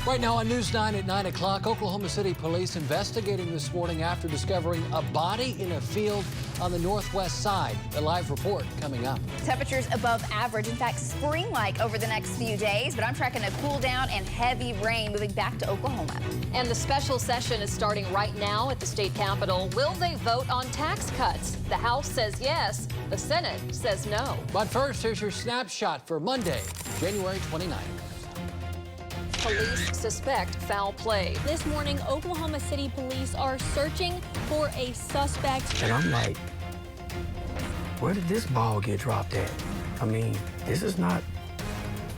Right now on News 9 at 9 o'clock, Oklahoma City police investigating this morning after discovering a body in a field on the northwest side. A live report coming up. Temperatures above average, in fact, spring-like over the next few days, but I'm tracking a cool down and heavy rain moving back to Oklahoma. And the special session is starting right now at the state capitol. Will they vote on tax cuts? The House says yes, the Senate says no. But first, here's your snapshot for Monday, January 29th. Police suspect foul play. This morning, Oklahoma City police are searching for a suspect. And I'm like, where did this ball get dropped at? I mean, this is not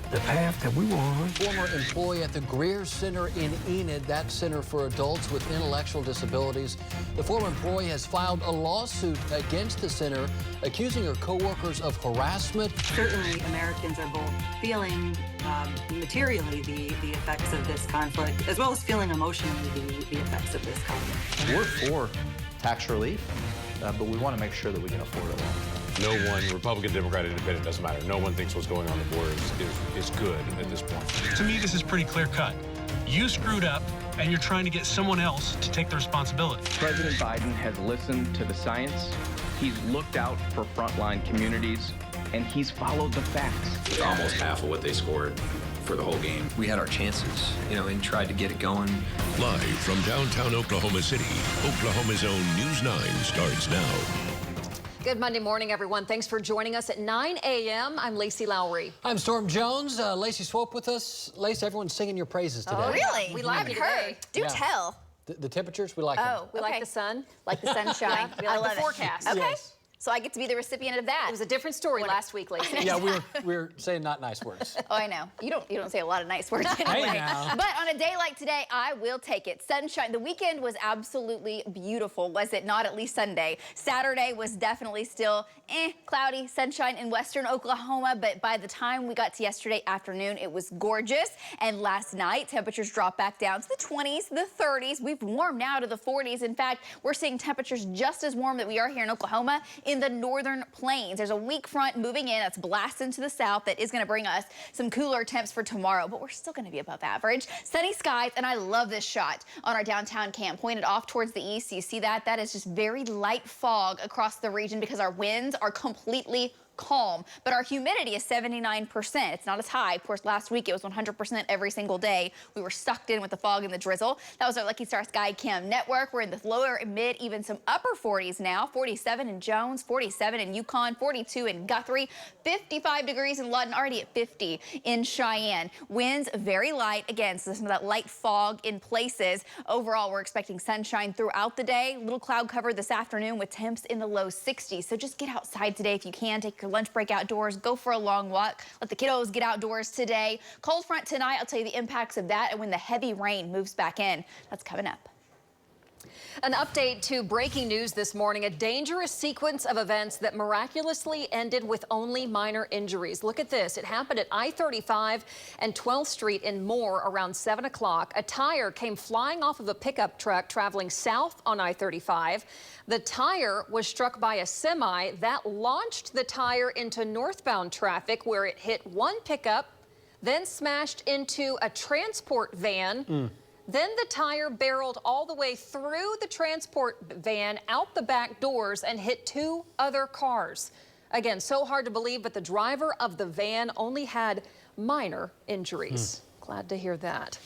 the path that we were on. Former employee at the Greer Center in Enid, that center for adults with intellectual disabilities. The former employee has filed a lawsuit against the center, accusing her coworkers of harassment. Certainly, Americans are both feeling materially the effects of this conflict, as well as feeling emotionally the effects of this conflict. We're for tax relief, but we want to make sure that we can afford it long term. No one, Republican, Democrat, Independent, doesn't matter. No one thinks what's going on the border is good at this point. To me, this is pretty clear cut. You screwed up, and you're trying to get someone else to take the responsibility. President Biden has listened to the science. He's looked out for frontline communities, and he's followed the facts. Almost half of what they scored for the whole game. We had our chances, and tried to get it going. Live from downtown Oklahoma City, Oklahoma's own News 9 starts now. Good Monday morning, everyone. Thanks for joining us at 9 a.m. I'm Lacey Lowry. I'm Storm Jones. Lacey Swope with us. Lacey, everyone's singing your praises today. Oh, really? We like you today. Do tell. The temperatures, we like them. We like the sun. Like the sunshine. We like the forecast. Okay. Yes. So I get to be the recipient of that. It was a different story last week, Lacey. Yeah, we were saying not nice words. Oh, I know. You don't say a lot of nice words anyway. Hey now. But on a day like today, I will take it. Sunshine. The weekend was absolutely beautiful, was it not? At least Sunday. Saturday was definitely still cloudy, sunshine in western Oklahoma. But by the time we got to yesterday afternoon, it was gorgeous. And last night, temperatures dropped back down to the 20s, the 30s. We've warmed now to the 40s. In fact, we're seeing temperatures just as warm that we are here in Oklahoma in the northern plains. There's a weak front moving in that's blasting to the south that is going to bring us some cooler temps for tomorrow, but we're still going to be above average. Sunny skies, and I love this shot on our downtown cam pointed off towards the east. You see that? That is just very light fog across the region because our winds are completely calm, but our humidity is 79%. It's not as high. Of course, last week it was 100% every single day. We were sucked in with the fog and the drizzle. That was our Lucky Star Sky Cam network. We're in the lower, mid, even some upper 40s now. 47 in Jones, 47 in Yukon, 42 in Guthrie, 55 degrees in Lawton, already at 50 in Cheyenne. Winds very light. Again, so some of that light fog in places. Overall, we're expecting sunshine throughout the day. Little cloud cover this afternoon with temps in the low 60s. So just get outside today if you can. Take your lunch break outdoors, go for a long walk, let the kiddos get outdoors today. Cold front tonight, I'll tell you the impacts of that and when the heavy rain moves back in. That's coming up. An update to breaking news this morning, a dangerous sequence of events that miraculously ended with only minor injuries. Look at this. It happened at I-35 and 12th Street in Moore around 7 o'clock. A tire came flying off of a pickup truck traveling south on I-35. The tire was struck by a semi that launched the tire into northbound traffic where it hit one pickup, then smashed into a transport van. Then the tire barreled all the way through the transport van, out the back doors, and hit two other cars. Again, so hard to believe, but the driver of the van only had minor injuries. Glad to hear that.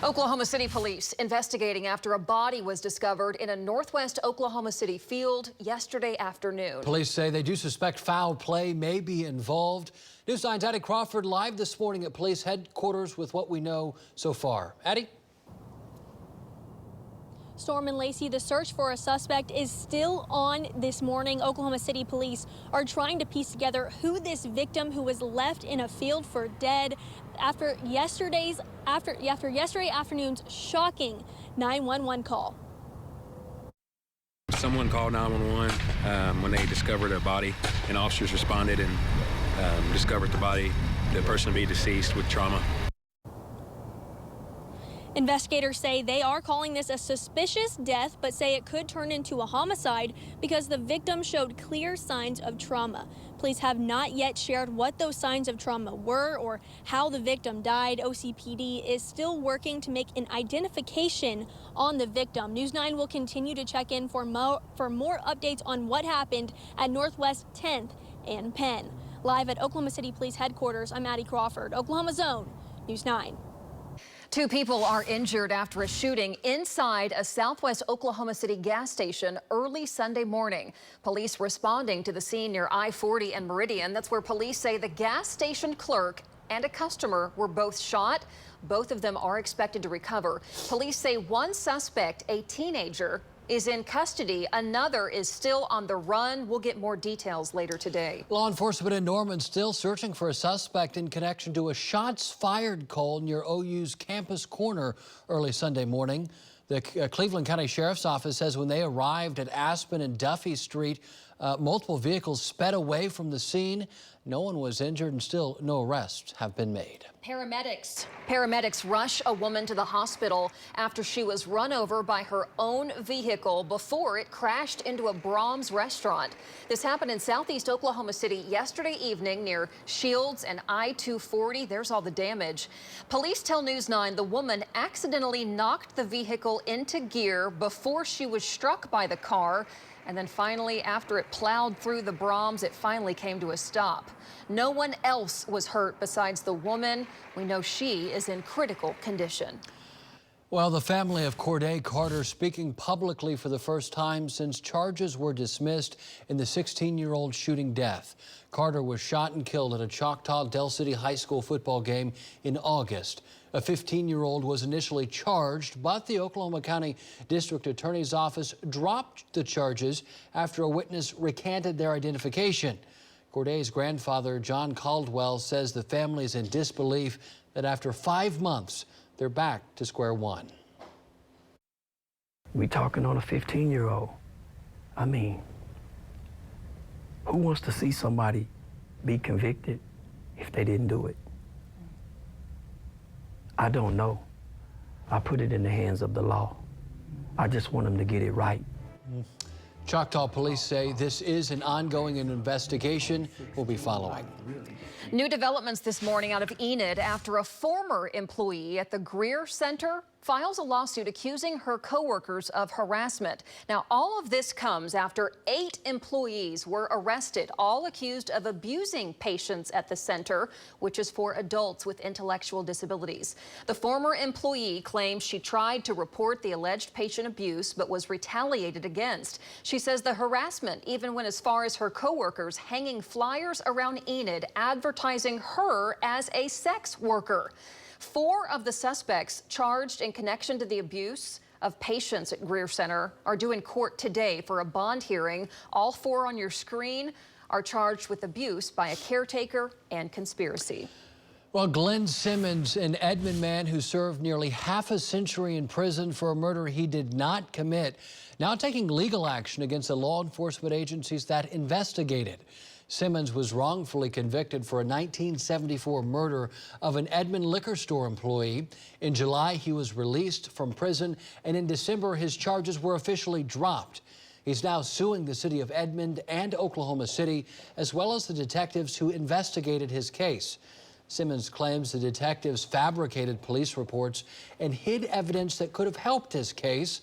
Oklahoma City police investigating after a body was discovered in a northwest Oklahoma City field yesterday afternoon. Police say they do suspect foul play may be involved. News 9's Addie Crawford live this morning at police headquarters with what we know so far. Addie? Storm and Lacey, the search for a suspect is still on this morning. Oklahoma City police are trying to piece together who this victim who was left in a field for dead after yesterday afternoon's shocking 911 call. Someone called 911 when they discovered a body, and officers responded and discovered the body, the person to be deceased with trauma. Investigators say they are calling this a suspicious death, but say it could turn into a homicide because the victim showed clear signs of trauma. Police have not yet shared what those signs of trauma were or how the victim died. OCPD is still working to make an identification on the victim. News 9 will continue to check in for more updates on what happened at Northwest 10th and Penn. Live at Oklahoma City Police Headquarters, I'm Addie Crawford, Oklahoma's Own News 9. 2 people are injured after a shooting inside a southwest Oklahoma City gas station early Sunday morning. Police responding to the scene near I-40 and Meridian. That's where police say the gas station clerk and a customer were both shot. Both of them are expected to recover. Police say one suspect, a teenager, is in custody. Another is still on the run. We'll get more details later today. Law enforcement in Norman still searching for a suspect in connection to a shots fired call near OU's campus corner early Sunday morning. The Cleveland County Sheriff's Office says when they arrived at Aspen and Duffy Street, multiple vehicles sped away from the scene. No one was injured and still no arrests have been made. Paramedics rush a woman to the hospital after she was run over by her own vehicle before it crashed into a Brahms restaurant. This happened in southeast Oklahoma City yesterday evening near Shields and I-240. There's all the damage. Police tell News 9 the woman accidentally knocked the vehicle into gear before she was struck by the car. And then finally, after it plowed through the Brahms, it finally came to a stop. No one else was hurt besides the woman. We know she is in critical condition. Well, the family of Corday Carter speaking publicly for the first time since charges were dismissed in the 16-year-old shooting death. Carter was shot and killed at a Choctaw Del City High School football game in August. A 15-year-old was initially charged, but the Oklahoma County District Attorney's Office dropped the charges after a witness recanted their identification. Corday's grandfather, John Caldwell, says the family is in disbelief that after 5 months, they're back to square one. We talking on a 15-year-old. I mean, who wants to see somebody be convicted if they didn't do it? I don't know. I put it in the hands of the law. I just want them to get it right. Choctaw police say this is an ongoing investigation. We'll be following. New developments this morning out of Enid after a former employee at the Greer Center files a lawsuit accusing her coworkers of harassment. Now, all of this comes after 8 employees were arrested, all accused of abusing patients at the center, which is for adults with intellectual disabilities. The former employee claims she tried to report the alleged patient abuse but was retaliated against. She says the harassment even went as far as her coworkers hanging flyers around Enid advertising her as a sex worker. 4 of the suspects charged in connection to the abuse of patients at Greer Center are due in court today for a bond hearing. All 4 on your screen are charged with abuse by a caretaker and conspiracy. Well, Glenn Simmons, an Edmond man who served nearly half a century in prison for a murder he did not commit, now taking legal action against the law enforcement agencies that investigated. Simmons was wrongfully convicted for a 1974 murder of an Edmond liquor store employee. In July, he was released from prison, and in December, his charges were officially dropped. He's now suing the city of Edmond and Oklahoma City, as well as the detectives who investigated his case. Simmons claims the detectives fabricated police reports and hid evidence that could have helped his case.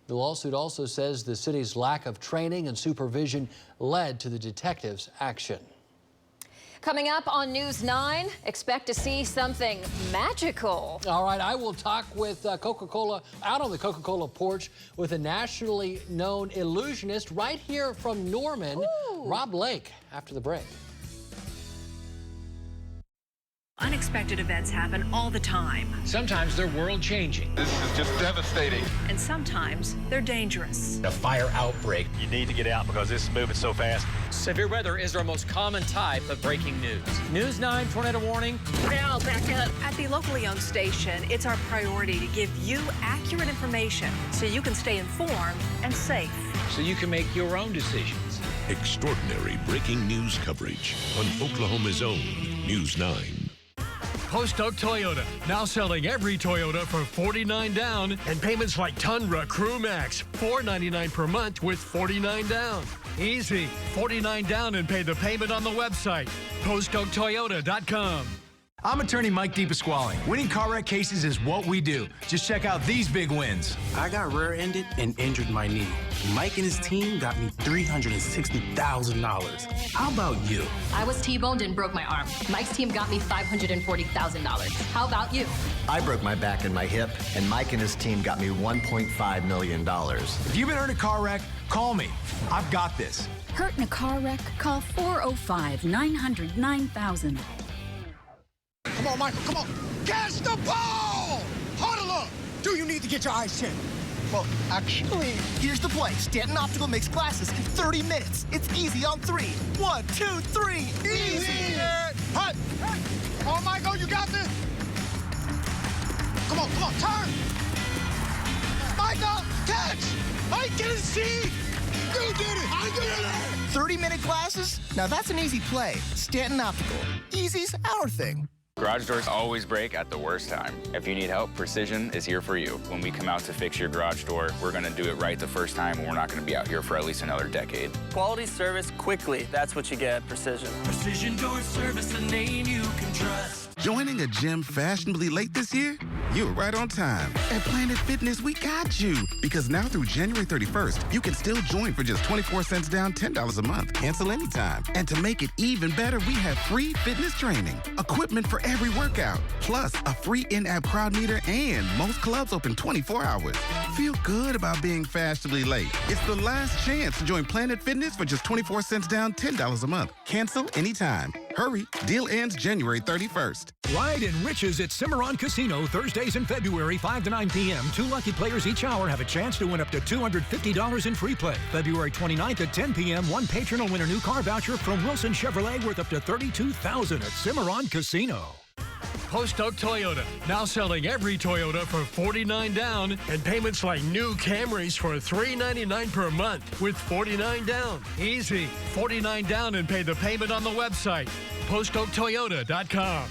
The lawsuit also says the city's lack of training and supervision led to the detectives' action. Coming up on News 9, expect to see something magical. All right, I will talk with Coca-Cola out on the Coca-Cola porch with a nationally known illusionist right here from Norman, Rob Lake, after the break. Unexpected events happen all the time. Sometimes they're world-changing. This is just devastating. And sometimes they're dangerous. A fire outbreak. You need to get out because this is moving so fast. Severe weather is our most common type of breaking news. News 9 tornado warning. Now back up. At the locally owned station, it's our priority to give you accurate information so you can stay informed and safe. So you can make your own decisions. Extraordinary breaking news coverage on Oklahoma's Own News 9. Post Oak Toyota, now selling every Toyota for $49 down and payments like Tundra, Crew Max, $499 per month with $49 down. Easy, $49 down and pay the payment on the website, postoaktoyota.com. I'm attorney Mike DePasquale. Winning car wreck cases is what we do. Just check out these big wins. I got rear-ended and injured my knee. Mike and his team got me $360,000. How about you? I was T-boned and broke my arm. Mike's team got me $540,000. How about you? I broke my back and my hip, and Mike and his team got me $1.5 million. If you've been hurt in a car wreck, call me. I've got this. Hurt in a car wreck? Call 405-900-9000. Come on, Michael, come on. Catch the ball! Huddle up! Do you need to get your eyes checked? Well, actually, here's the play. Stanton Optical makes glasses in 30 minutes. It's easy on 3. 1, 2, 3. Easy! Hut! Come on, Michael, you got this! Come on, turn! Michael, catch! I can see! You did it! I did it! 30-minute glasses? Now that's an easy play. Stanton Optical. Easy's our thing. Garage doors always break at the worst time. If you need help, Precision is here for you. When we come out to fix your garage door, we're gonna do it right the first time, and we're not gonna be out here for at least another decade. Quality service quickly. That's what you get at Precision. Precision Door Service, a name you can trust. Joining a gym fashionably late this year? You were right on time. At Planet Fitness, we got you. Because now through January 31st, you can still join for just 24 cents down, $10 a month. Cancel anytime. And to make it even better, we have free fitness training, equipment for every workout, plus a free in-app crowd meter, and most clubs open 24 hours. Feel good about being fashionably late. It's the last chance to join Planet Fitness for just 24 cents down, $10 a month. Cancel anytime. Hurry, deal ends January 31st. Ride in Riches at Cimarron Casino Thursdays in February, 5 to 9 p.m. 2 lucky players each hour have a chance to win up to $250 in free play. February 29th at 10 p.m. one patron will win a new car voucher from Wilson Chevrolet worth up to $32,000 at Cimarron Casino. Post Oak Toyota, now selling every Toyota for $49 down and payments like new Camrys for $399 per month with $49 down. Easy, $49 down and pay the payment on the website, postoaktoyota.com.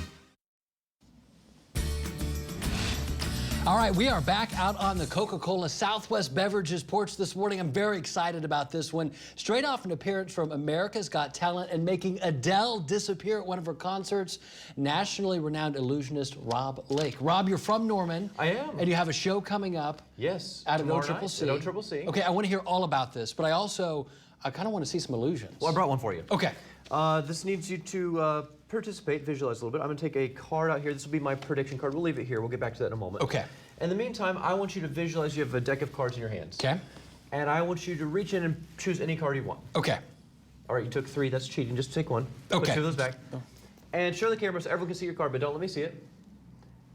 All right, we are back out on the Coca-Cola Southwest Beverages porch this morning. I'm very excited about this one. Straight off an appearance from America's Got Talent and making Adele disappear at one of her concerts, nationally renowned illusionist Rob Lake. Rob, you're from Norman. I am. And you have a show coming up. Yes. Out of OCCC. OCCC. Okay, I want to hear all about this, but I kind of want to see some illusions. Well, I brought one for you. Okay. This needs you to participate, visualize a little bit. I'm going to take a card out here. This will be my prediction card. We'll leave it here. We'll get back to that in a moment. Okay. In the meantime, I want you to visualize you have a deck of cards in your hands. Okay. And I want you to reach in and choose any card you want. Okay. All right, you took 3. That's cheating. Just take 1. Okay. Put 2 of those back. Oh. And show the camera so everyone can see your card, but don't let me see it.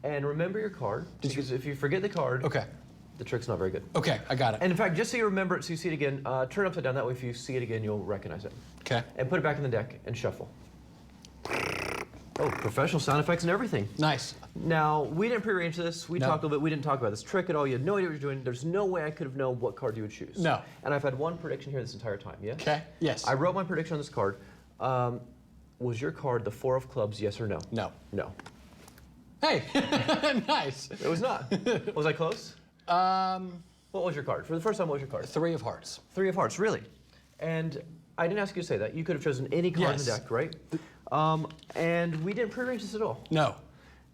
And remember your card, because if you forget the card, the trick's not very good. Okay, I got it. And in fact, just so you remember it, so you see it again, turn it upside down. That way, if you see it again, you'll recognize it. Okay. And put it back in the deck and shuffle. Oh, professional sound effects and everything. Nice. Now, we didn't prearrange this. We talked a little bit. We didn't talk about this trick at all. You had no idea what you're doing. There's no way I could have known what card you would choose. No. And I've had one prediction here this entire time, yes? Okay, yes. I wrote my prediction on this card. Was your card the 4 of clubs, yes or no? No. No. Hey, nice. It was not. Was I close? What was your card? For the first time, what was your card? 3 of hearts. 3 of hearts, really? And I didn't ask you to say that. You could have chosen any card in the deck, right? And we didn't prearrange this at all. No.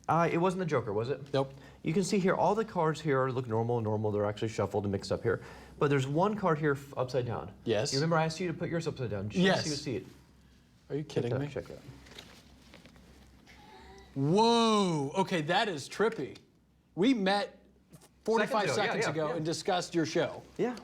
It wasn't the Joker, was it? Nope. You can see here, all the cards here look normal. They're actually shuffled and mixed up here. But there's one card here upside down. Yes. You remember I asked you to put yours upside down? Yes. So you see it. Are you kidding me? Check that. Whoa. Okay, that is trippy. We met 45 seconds ago and discussed your show. Yeah.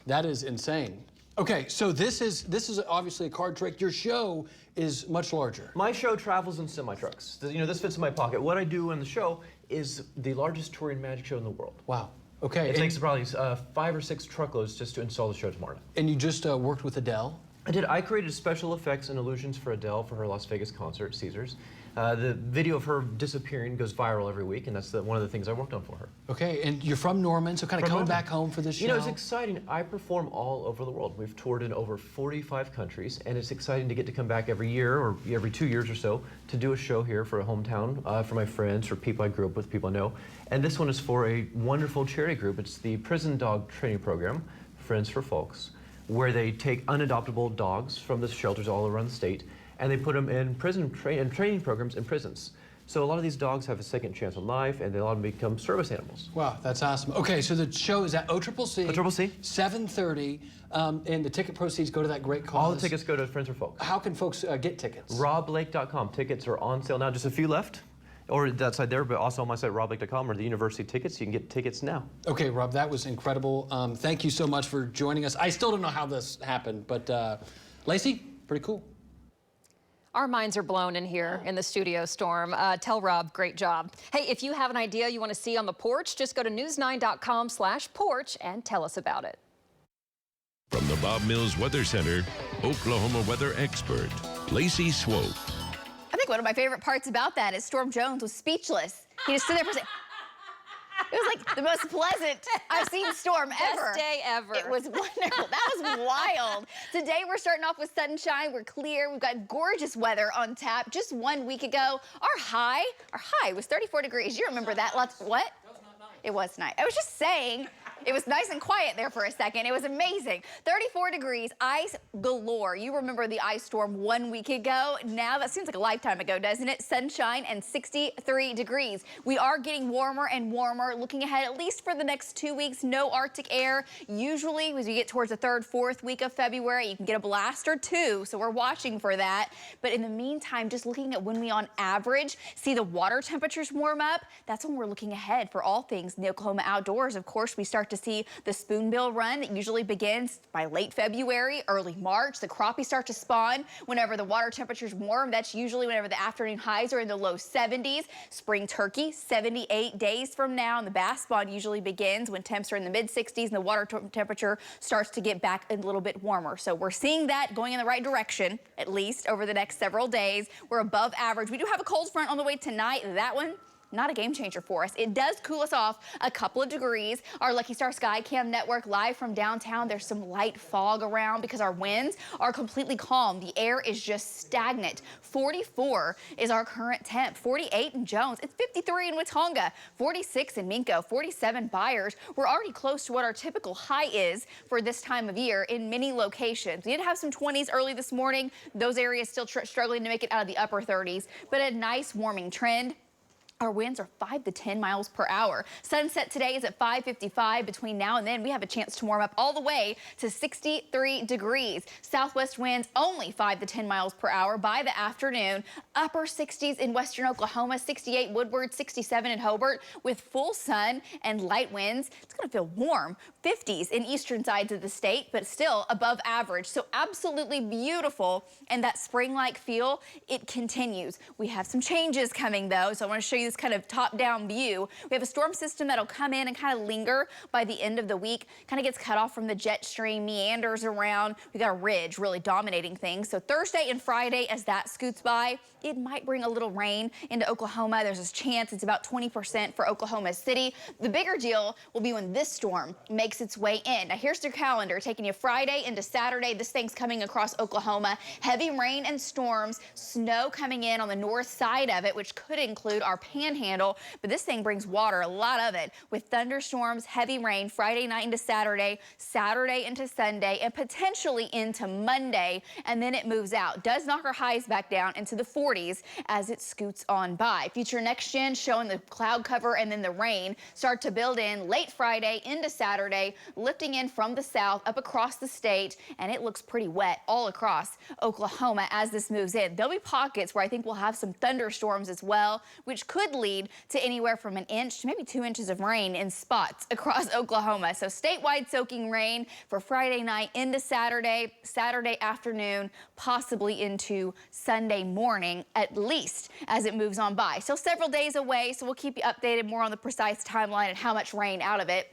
That is insane. Okay, so this is obviously a card trick. Your show is much larger. My show travels in semi-trucks. You know, this fits in my pocket. What I do in the show is the largest touring magic show in the world. Wow. Okay. It takes probably 5 or 6 truckloads just to install the show tomorrow. And you just worked with Adele? I did. I created special effects and illusions for Adele for her Las Vegas concert, Caesars. The video of her disappearing goes viral every week, and that's one of the things I worked on for her. Okay, and you're from Norman, so kind of coming back home for this show? You know, it's exciting. I perform all over the world. We've toured in over 45 countries, and it's exciting to get to come back every year or every 2 years or so to do a show here for a hometown, for my friends, for people I grew up with, people I know. And this one is for a wonderful charity group. It's the Prison Dog Training Program, Friends for Folks, where they take unadoptable dogs from the shelters all around the state, and they put them in training programs in prisons. So a lot of these dogs have a second chance on life, and they a lot of them become service animals. Wow, that's awesome. Okay, so the show is at OCCC. OCCC. 7:30, and the ticket proceeds go to that great cause. All the tickets go to Friends for Folks. How can folks get tickets? RobBlake.com. Tickets are on sale now, just a few left. Or that side there, but also on my site, RobBlake.com, or the university tickets. You can get tickets now. Okay, Rob, that was incredible. Thank you so much for joining us. I still don't know how this happened, but Lacey, pretty cool. Our minds are blown in here in the studio, Storm. Tell Rob, great job. Hey, if you have an idea you want to see on the porch, just go to news9.com/porch and tell us about it. From the Bob Mills Weather Center, Oklahoma weather expert, Lacey Swope. I think one of my favorite parts about that is Storm Jones was speechless. He just stood there for a second. It was like the most pleasant I've seen Storm ever. Best day ever. It was wonderful. That was wild. Today we're starting off with sunshine. We're clear. We've got gorgeous weather on tap. Just 1 week ago, our high was 34 degrees. You remember that? What? That was not nice. It was nice. I was just saying. It was nice and quiet there for a second. It was amazing. 34 degrees, ice galore. You remember the ice storm 1 week ago. Now that seems like a lifetime ago, doesn't it? Sunshine and 63 degrees. We are getting warmer and warmer. Looking ahead, at least for the next 2 weeks, no Arctic air. Usually, as we get towards the 3rd, 4th week of February, you can get a blast or two, so we're watching for that. But in the meantime, just looking at when we on average see the water temperatures warm up, that's when we're looking ahead for all things in the Oklahoma outdoors. Of course, we start to see the spoonbill run that usually begins by late February, early March. The crappie start to spawn whenever the water temperatures warm. That's usually whenever the afternoon highs are in the low 70s. Spring turkey, 78 days from now. And the bass spawn usually begins when temps are in the mid 60s and the water temperature starts to get back a little bit warmer. So we're seeing that going in the right direction, at least over the next several days. We're above average. We do have a cold front on the way tonight. That one, not a game changer for us. It does cool us off a couple of degrees. Our Lucky Star Skycam network live from downtown. There's some light fog around because our winds are completely calm. The air is just stagnant. 44 is our current temp. 48 in Jones. It's 53 in Watonga. 46 in Minco. 47 Byers. We're already close to what our typical high is for this time of year in many locations. We did have some 20s early this morning. Those areas still struggling to make it out of the upper 30s, but a nice warming trend. Our winds are 5 to 10 miles per hour. Sunset today is at 5:55. Between now and then, we have a chance to warm up all the way to 63 degrees. Southwest winds only 5 to 10 miles per hour by the afternoon. Upper 60s in western Oklahoma, 68 Woodward, 67 in Hobart. With full sun and light winds, it's going to feel warm. 50s in eastern sides of the state, but still above average. So absolutely beautiful. And that spring-like feel, it continues. We have some changes coming, though, so I want to show you this kind of top-down view. We have a storm system that'll come in and kind of linger by the end of the week, kind of gets cut off from the jet stream, meanders around. We got a ridge really dominating things. So Thursday and Friday, as that scoots by, it might bring a little rain into Oklahoma. There's this chance. It's about 20% for Oklahoma City. The bigger deal will be when this storm makes its way in. Now, here's their calendar, taking you Friday into Saturday. This thing's coming across Oklahoma. Heavy rain and storms, snow coming in on the north side of it, which could include our panhandle, but this thing brings water, a lot of it, with thunderstorms, heavy rain Friday night into Saturday, Saturday into Sunday, and potentially into Monday, and then it moves out. Does knock our highs back down into the 40s as it scoots on by. Future Next Gen showing the cloud cover and then the rain start to build in late Friday into Saturday, lifting in from the south up across the state, and it looks pretty wet all across Oklahoma as this moves in. There'll be pockets where I think we'll have some thunderstorms as well, which could lead to anywhere from an inch to maybe 2 inches of rain in spots across Oklahoma. So statewide soaking rain for Friday night into Saturday, Saturday afternoon, possibly into Sunday morning, at least as it moves on by. Still several days away, so we'll keep you updated more on the precise timeline and how much rain out of it.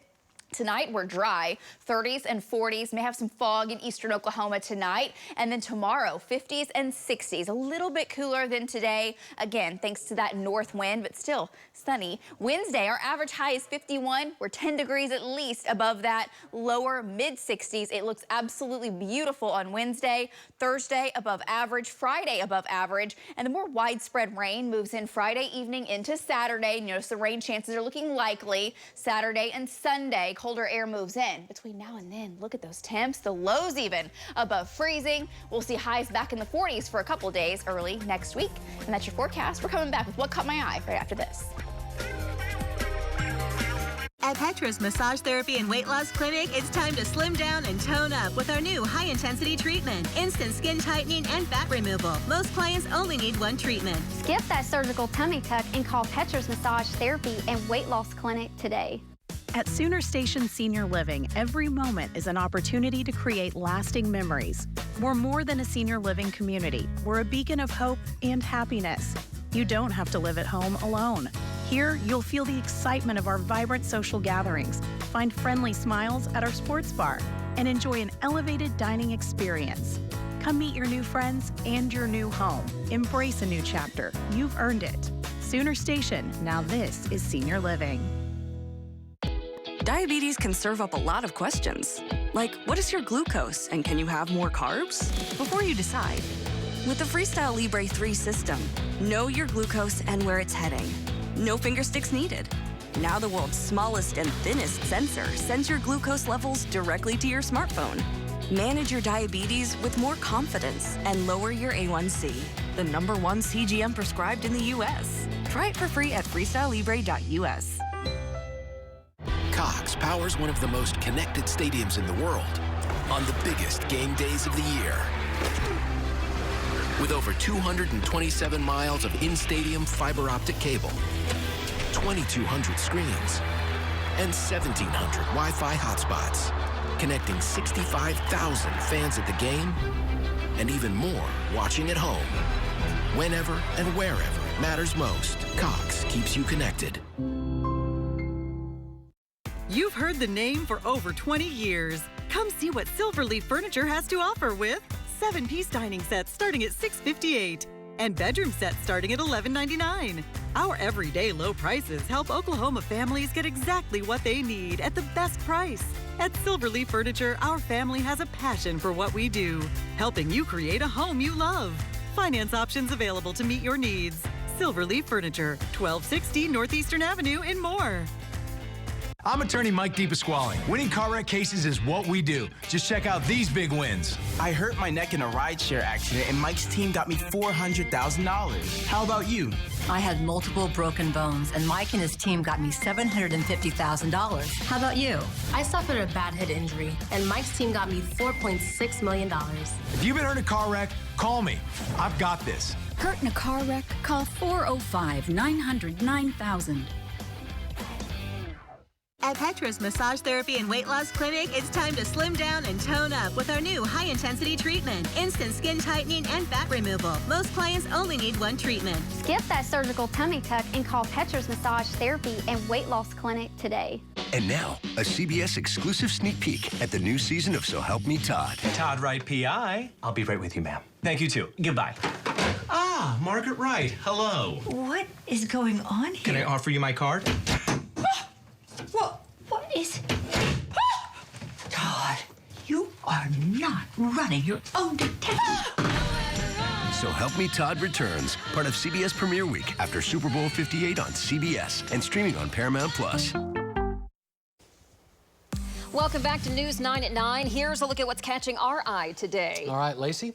Tonight, we're dry, 30s and 40s. May have some fog in eastern Oklahoma tonight. And then tomorrow, 50s and 60s. A little bit cooler than today. Again, thanks to that north wind, but still sunny. Wednesday, our average high is 51. We're 10 degrees at least above that lower mid-60s. It looks absolutely beautiful on Wednesday. Thursday, above average. Friday, above average. And the more widespread rain moves in Friday evening into Saturday. Notice the rain chances are looking likely Saturday and Sunday. Colder air moves in. Between now and then, look at those temps. The lows even above freezing. We'll see highs back in the 40s for a couple days early next week. And that's your forecast. We're coming back with what caught my eye right after this. At Petra's Massage Therapy and Weight Loss Clinic, it's time to slim down and tone up with our new high-intensity treatment. Instant skin tightening and fat removal. Most clients only need one treatment. Skip that surgical tummy tuck and call Petra's Massage Therapy and Weight Loss Clinic today. At Sooner Station Senior Living, every moment is an opportunity to create lasting memories. We're more than a senior living community. We're a beacon of hope and happiness. You don't have to live at home alone. Here, you'll feel the excitement of our vibrant social gatherings, find friendly smiles at our sports bar, and enjoy an elevated dining experience. Come meet your new friends and your new home. Embrace a new chapter. You've earned it. Sooner Station, now this is senior living. Diabetes can serve up a lot of questions, like what is your glucose and can you have more carbs? Before you decide, with the Freestyle Libre 3 system, know your glucose and where it's heading. No finger sticks needed. Now the world's smallest and thinnest sensor sends your glucose levels directly to your smartphone. Manage your diabetes with more confidence and lower your A1C, the #1 CGM prescribed in the U.S. Try it for free at freestylelibre.us. Cox powers one of the most connected stadiums in the world on the biggest game days of the year. With over 227 miles of in-stadium fiber optic cable, 2,200 screens, and 1,700 Wi-Fi hotspots, connecting 65,000 fans at the game and even more watching at home. Whenever and wherever it matters most, Cox keeps you connected. You've heard the name for over 20 years. Come see what Silverleaf Furniture has to offer with 7-piece dining sets starting at $658 and bedroom sets starting at $11.99. Our everyday low prices help Oklahoma families get exactly what they need at the best price. At Silverleaf Furniture, our family has a passion for what we do, helping you create a home you love. Finance options available to meet your needs. Silverleaf Furniture, 1260 Northeastern Avenue in Moore. I'm attorney Mike DePasquale. Winning car wreck cases is what we do. Just check out these big wins. I hurt my neck in a rideshare accident, and Mike's team got me $400,000. How about you? I had multiple broken bones, and Mike and his team got me $750,000. How about you? I suffered a bad head injury, and Mike's team got me $4.6 million. If you've been hurt in a car wreck, call me. I've got this. Hurt in a car wreck? Call 405-900-9000. At Petra's Massage Therapy and Weight Loss Clinic, it's time to slim down and tone up with our new high-intensity treatment. Instant skin tightening and fat removal. Most clients only need one treatment. Skip that surgical tummy tuck and call Petra's Massage Therapy and Weight Loss Clinic today. And now, a CBS exclusive sneak peek at the new season of So Help Me Todd. Todd Wright, PI. I'll be right with you, ma'am. Thank you, too. Goodbye. Ah, Margaret Wright. Hello. What is going on here? Can I offer you my card? What is... Todd, you are not running your own detective. So Help Me Todd returns, part of CBS Premiere Week after Super Bowl 58 on CBS and streaming on Paramount+. Welcome back to News 9 at 9. Here's a look at what's catching our eye today. All right, Lacey.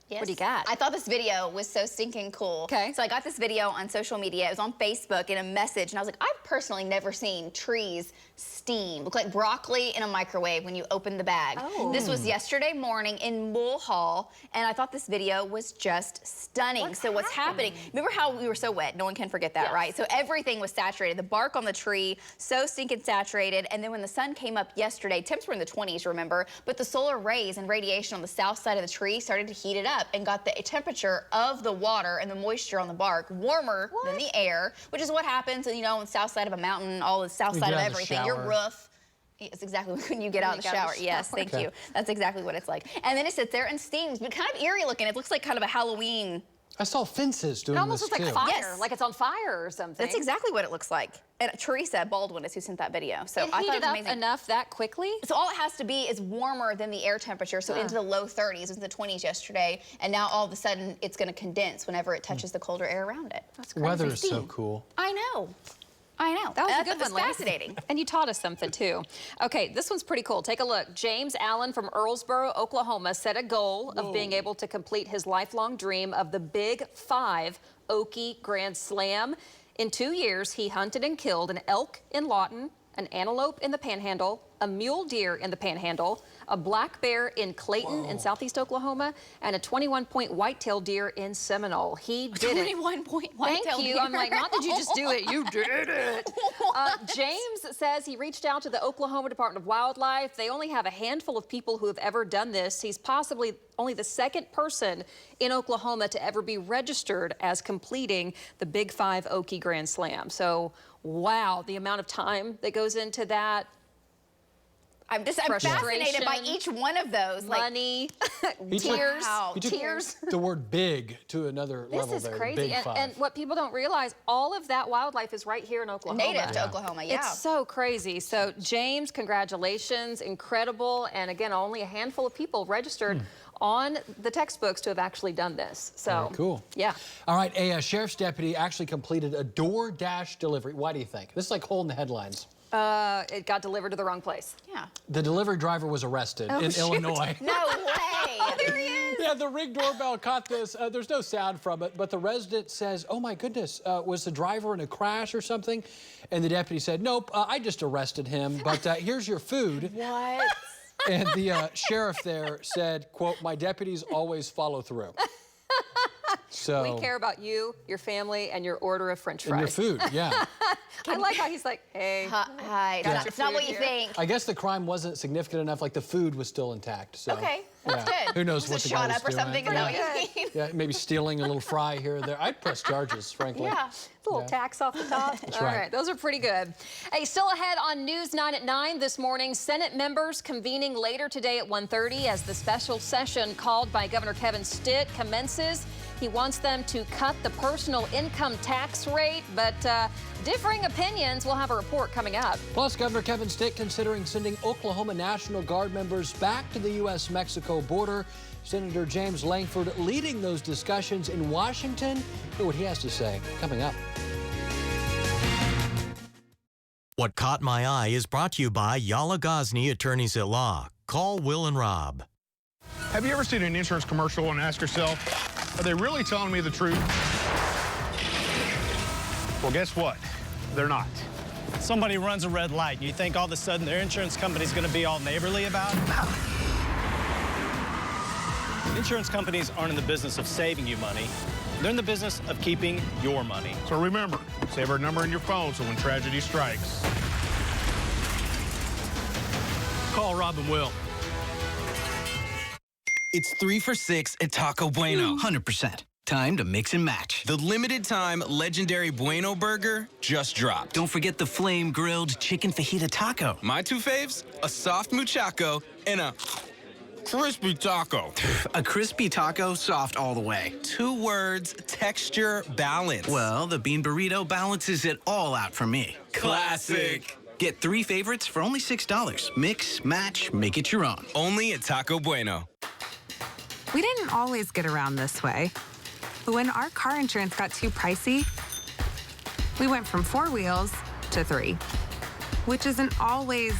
Yes. What do you got? I thought this video was so stinking cool. Okay. So I got this video on social media. It was on Facebook in a message, and I was like, I've personally never seen trees steam. Look like broccoli in a microwave when you open the bag. Oh. This was yesterday morning in Mulhall, and I thought this video was just stunning. What's happening? Remember how we were so wet? No one can forget that, right? So everything was saturated. The bark on the tree, so stinking saturated. And then when the sun came up yesterday, temps were in the 20s, remember? But the solar rays and radiation on the south side of the tree started to heat it up and got the temperature of the water and the moisture on the bark warmer than the air, which is what happens, you know, on the south side of a mountain, all the south side of everything, your roof. It's exactly when you get out of the shower. Yes, thank you. That's exactly what it's like. And then it sits there and steams, but kind of eerie looking. It looks like kind of a Halloween. I saw fences doing this, It almost looks like fire, Yes. like it's on fire or something. That's exactly what it looks like. And Teresa Baldwin is who sent that video. So It I thought heated it was up amazing. enough that quickly? So all it has to be is warmer than the air temperature, so into the low 30s. It was in the 20s yesterday, and now all of a sudden it's going to condense whenever it touches the colder air around it. That's crazy. Weather is so cool. I know. I know. That was a good That's one, ladies. fascinating. And you taught us something, too. Okay, this one's pretty cool. Take a look. James Allen from Earlsboro, Oklahoma, set a goal of being able to complete his lifelong dream of the Big 5 Okie Grand Slam. In 2 years, he hunted and killed an elk in Lawton, an antelope in the Panhandle, a mule deer in the Panhandle, a black bear in Clayton in southeast Oklahoma, and a 21-point whitetail deer in Seminole. He did it. 21-point whitetail Thank you. deer. I'm like, not did you just do it, you did it. James says he reached out to the Oklahoma Department of Wildlife. They only have a handful of people who have ever done this. He's possibly only the second person in Oklahoma to ever be registered as completing the Big 5 Okie Grand Slam. So, wow, the amount of time that goes into that. I'm fascinated by each one of those. Money, He tears, took tears. the word big to another level This is there. crazy. Big 5. And what people don't realize, all of that wildlife is right here in Oklahoma. Native to Oklahoma, yeah. It's so crazy. So, James, congratulations. Incredible. And again, only a handful of people registered on the textbooks to have actually done this. So, Very cool. Yeah. All right, a sheriff's deputy actually completed a DoorDash delivery. Why do you think? This is like holding the headlines. It got delivered to the wrong place. Yeah. The delivery driver was arrested in Illinois. No way. Oh, there he is. Yeah, the Ring doorbell caught this. There's no sound from it, but the resident says, oh my goodness, was the driver in a crash or something? And the deputy said, nope, I just arrested him, but here's your food. What? And the sheriff there said, quote, my deputies always follow through. So, We care about you, your family, and your order of French fries. and your food, yeah. I like how he's like, hey. Hi. Yeah. It's not what you think. I guess the crime wasn't significant enough, like the food was still intact. So, Okay, that's yeah. good. Who knows Was what it the guy shot was up or doing. something? Is that what you mean? Yeah, maybe stealing a little fry here or there. I'd press charges, frankly. Yeah. A little tax off the top. That's All right. right, those are pretty good. Hey, still ahead on News 9 at 9 this morning. Senate members convening later today at 1:30 as the special session called by Governor Kevin Stitt commences. He wants them to cut the personal income tax rate, but differing opinions. We'll have a report coming up. Plus, Governor Kevin Stitt considering sending Oklahoma National Guard members back to the U.S.-Mexico border. Senator James Langford leading those discussions in Washington. Hear what he has to say coming up. What Caught My Eye is brought to you by Yala Ghazni Attorneys at Law. Call Will and Rob. Have you ever seen an insurance commercial and asked yourself, are they really telling me the truth? Well, guess what? They're not. Somebody runs a red light and you think all of a sudden their insurance company's going to be all neighborly about it? Insurance companies aren't in the business of saving you money. They're in the business of keeping your money. So remember, save our number in your phone so when tragedy strikes, call Rob and Will. It's 3 for $6 at Taco Bueno. 100%. Time to mix and match. The limited time legendary Bueno burger just dropped. Don't forget the flame grilled chicken fajita taco. My two faves, a soft muchacho and a crispy taco. A crispy taco, soft all the way. 2 words, texture, balance. Well, the bean burrito balances it all out for me. Classic. Get 3 favorites for only $6. Mix, match, make it your own. Only at Taco Bueno. We didn't always get around this way. But when our car insurance got too pricey, we went from 4 wheels to 3, which isn't always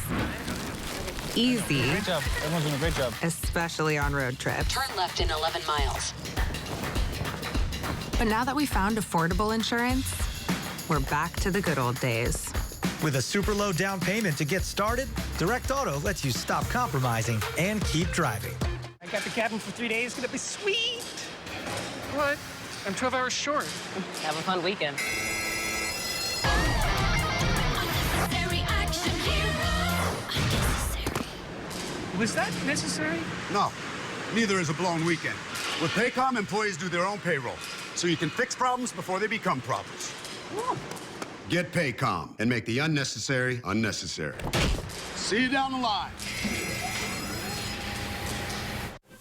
easy. Great job. Everyone's doing a great job. Especially on road trips. Turn left in 11 miles. But now that we found affordable insurance, we're back to the good old days. With a super low down payment to get started, Direct Auto lets you stop compromising and keep driving. I got the cabin for 3 days. It's gonna be sweet. What? I'm 12 hours short. Have a fun weekend. Was that necessary? No, neither is a blown weekend. With Paycom, employees do their own payroll, so you can fix problems before they become problems. Get Paycom and make the unnecessary unnecessary. See you down the line.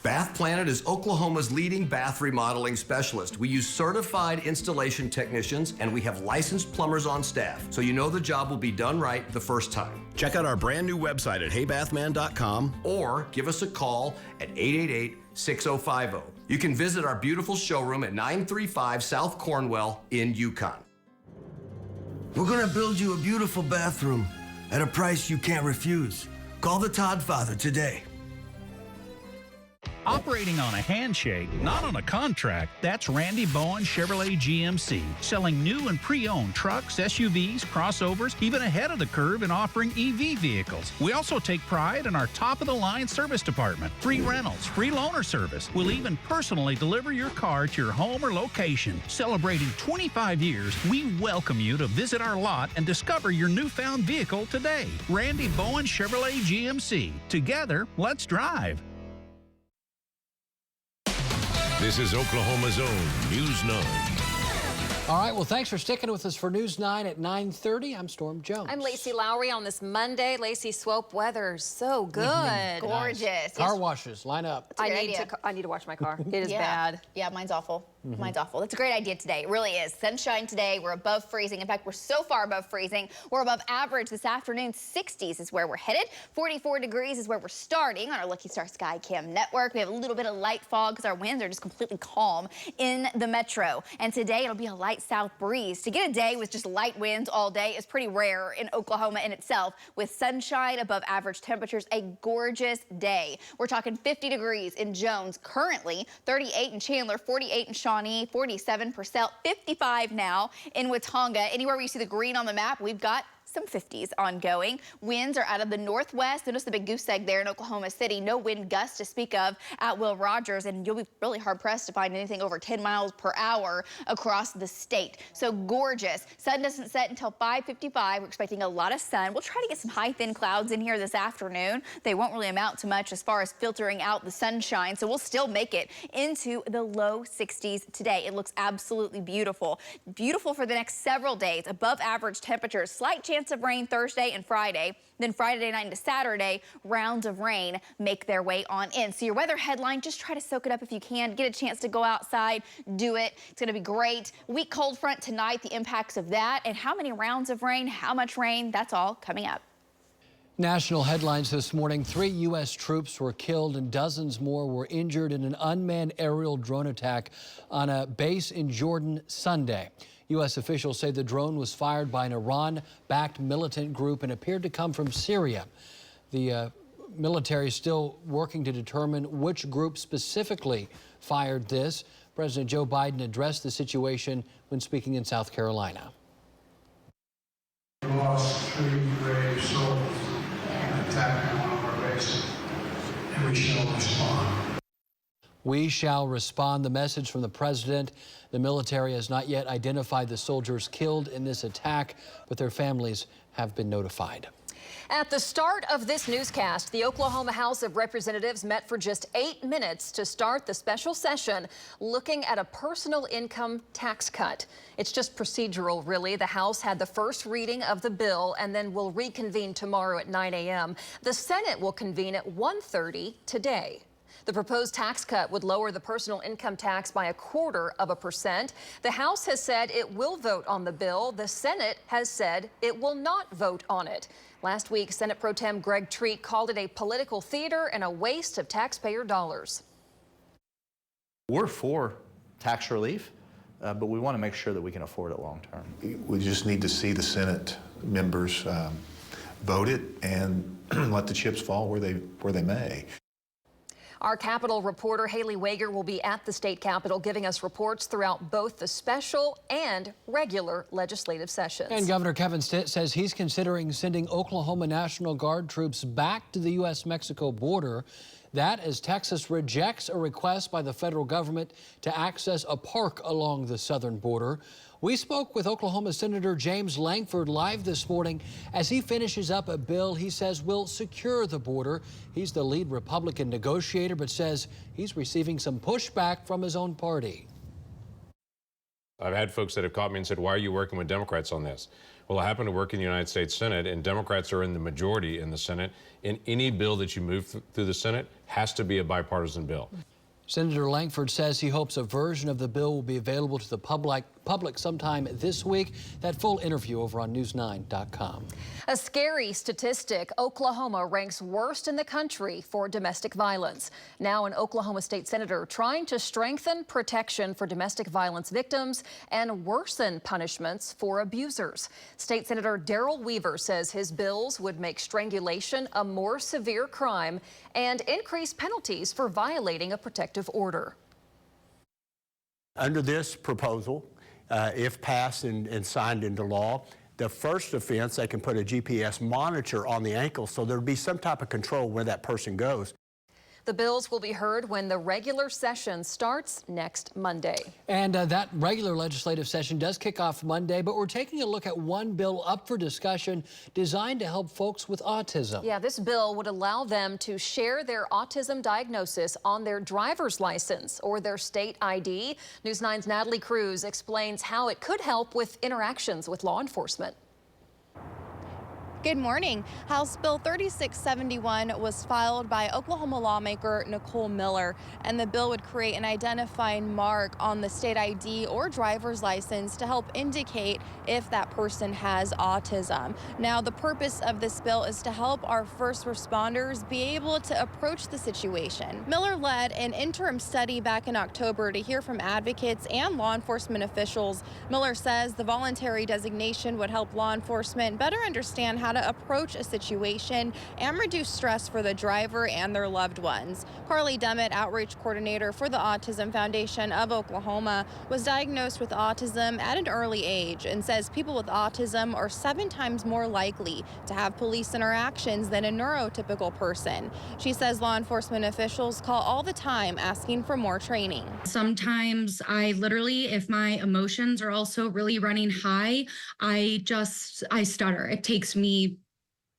Bath Planet is Oklahoma's leading bath remodeling specialist. We use certified installation technicians and we have licensed plumbers on staff, so you know the job will be done right the first time. Check out our brand new website at heybathman.com or give us a call at 888-6050. You can visit our beautiful showroom at 935 South Cornwell in Yukon. We're gonna build you a beautiful bathroom at a price you can't refuse. Call the Todd Father today. Operating on a handshake, not on a contract, that's Randy Bowen Chevrolet GMC, selling new and pre-owned trucks, SUVs, crossovers, even ahead of the curve in offering EV vehicles. We also take pride in our top-of-the-line service department, free rentals, free loaner service. We'll even personally deliver your car to your home or location. Celebrating 25 years, we welcome you to visit our lot and discover your newfound vehicle today. Randy Bowen Chevrolet GMC. Together, let's drive. This is Oklahoma's own News 9. All right, well, thanks for sticking with us for News 9 at 9:30. I'm Storm Jones. I'm Lacey Lowry on this Monday. Lacey, swope weather is so good. Gorgeous. Nice. Car washes, line up. I need to wash my car. It is bad. Yeah, mine's awful. Mine's awful. That's a great idea today. It really is. Sunshine today. We're above freezing. In fact, we're so far above freezing. We're above average this afternoon. 60s is where we're headed. 44 degrees is where we're starting on our Lucky Star Sky Cam network. We have a little bit of light fog because our winds are just completely calm in the metro. And today it'll be a light south breeze. To get a day with just light winds all day is pretty rare in Oklahoma in itself. With sunshine, above average temperatures, a gorgeous day. We're talking 50 degrees in Jones currently, 38 in Chandler, 48 in Shawnee, 47 Purcell, 55 now in Watonga. Anywhere where you see the green on the map, we've got some 50s ongoing. Winds are out of the northwest. Notice the big goose egg there in Oklahoma City. No wind gusts to speak of at Will Rogers, and you'll be really hard pressed to find anything over 10 miles per hour across the state. So gorgeous. Sun doesn't set until 5:55. We're expecting a lot of sun. We'll try to get some high thin clouds in here this afternoon. They won't really amount to much as far as filtering out the sunshine, so we'll still make it into the low 60s today. It looks absolutely beautiful. Beautiful for the next several days. Above average temperatures. Slight chance of rain Thursday and Friday. Then Friday night into Saturday, rounds of rain make their way on in. So your weather headline, just try to soak it up if you can. Get a chance to go outside, do it. It's going to be great. Weak cold front tonight, the impacts of that, and how many rounds of rain, how much rain, that's all coming up. National headlines this morning. 3 U.S. troops were killed and dozens more were injured in an unmanned aerial drone attack on a base in Jordan Sunday. U.S. officials say the drone was fired by an Iran-backed militant group and appeared to come from Syria. The military is still working to determine which group specifically fired this. President Joe Biden addressed the situation when speaking in South Carolina. We lost 3 brave souls in an attack on one of our bases, and we shall respond. We shall respond. The message from the president. The military has not yet identified the soldiers killed in this attack, but their families have been notified. At the start of this newscast, the Oklahoma House of Representatives met for just 8 minutes to start the special session looking at a personal income tax cut. It's just procedural, really. The House had the first reading of the bill and then will reconvene tomorrow at 9 a.m. The Senate will convene at 1:30 today. The proposed tax cut would lower the personal income tax by 0.25%. The House has said it will vote on the bill. The Senate has said it will not vote on it. Last week, Senate Pro Tem Greg Treat called it a political theater and a waste of taxpayer dollars. We're for tax relief, but we want to make sure that we can afford it long term. We just need to see the Senate members vote it and let the chips fall where they may. Our Capitol reporter Haley Wager will be at the state capitol giving us reports throughout both the special and regular legislative sessions. And Governor Kevin Stitt says he's considering sending Oklahoma National Guard troops back to the U.S.-Mexico border. That as Texas rejects a request by the federal government to access a park along the southern border. We spoke with Oklahoma Senator James Langford live this morning as he finishes up a bill he says will secure the border. He's the lead Republican negotiator, but says he's receiving some pushback from his own party. I've had folks that have caught me and said, why are you working with Democrats on this? Well, I happen to work in the United States Senate, and Democrats are in the majority in the Senate, and any bill that you move through the Senate has to be a bipartisan bill. Senator Langford says he hopes a version of the bill will be available to the public sometime this week. That full interview over on news9.com. A scary statistic. Oklahoma ranks worst in the country for domestic violence. Now an Oklahoma state senator trying to strengthen protection for domestic violence victims and worsen punishments for abusers. State Senator Darrell Weaver says his bills would make strangulation a more severe crime and increase penalties for violating a protective order. Under this proposal, if passed and signed into law, the first offense, they can put a GPS monitor on the ankle so there'd be some type of control where that person goes. The bills will be heard when the regular session starts next Monday. And that regular legislative session does kick off Monday, but we're taking a look at one bill up for discussion designed to help folks with autism. Yeah, this bill would allow them to share their autism diagnosis on their driver's license or their state ID. News 9's Natalie Cruz explains how it could help with interactions with law enforcement. Good morning. House Bill 3671 was filed by Oklahoma lawmaker Nicole Miller, and the bill would create an identifying mark on the state ID or driver's license to help indicate if that person has autism. Now, the purpose of this bill is to help our first responders be able to approach the situation. Miller led an interim study back in October to hear from advocates and law enforcement officials. Miller says the voluntary designation would help law enforcement better understand how to approach a situation and reduce stress for the driver and their loved ones. Carly Demet, outreach coordinator for the Autism Foundation of Oklahoma, was diagnosed with autism at an early age and says people with autism are 7 times more likely to have police interactions than a neurotypical person. She says law enforcement officials call all the time asking for more training. Sometimes I literally, if my emotions are also really running high, I stutter. It takes me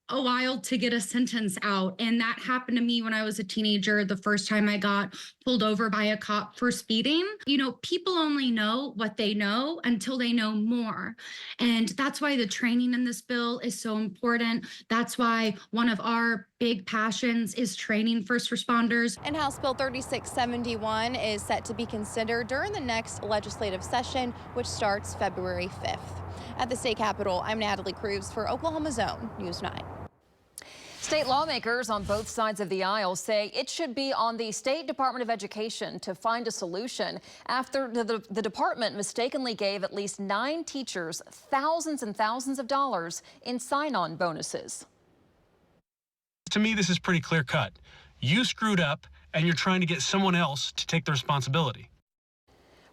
a while to get a sentence out. And that happened to me when I was a teenager, the first time I got pulled over by a cop for speeding. You know, people only know what they know until they know more. And that's why the training in this bill is so important. That's why one of our big passions is training first responders. And House Bill 3671 is set to be considered during the next legislative session, which starts February 5th. At the state capitol, I'm Natalie Cruz for Oklahoma Zone News 9. State lawmakers on both sides of the aisle say it should be on the State Department of Education to find a solution after the department mistakenly gave at least 9 teachers thousands and thousands of dollars in sign-on bonuses. To me, this is pretty clear cut. You screwed up and you're trying to get someone else to take the responsibility.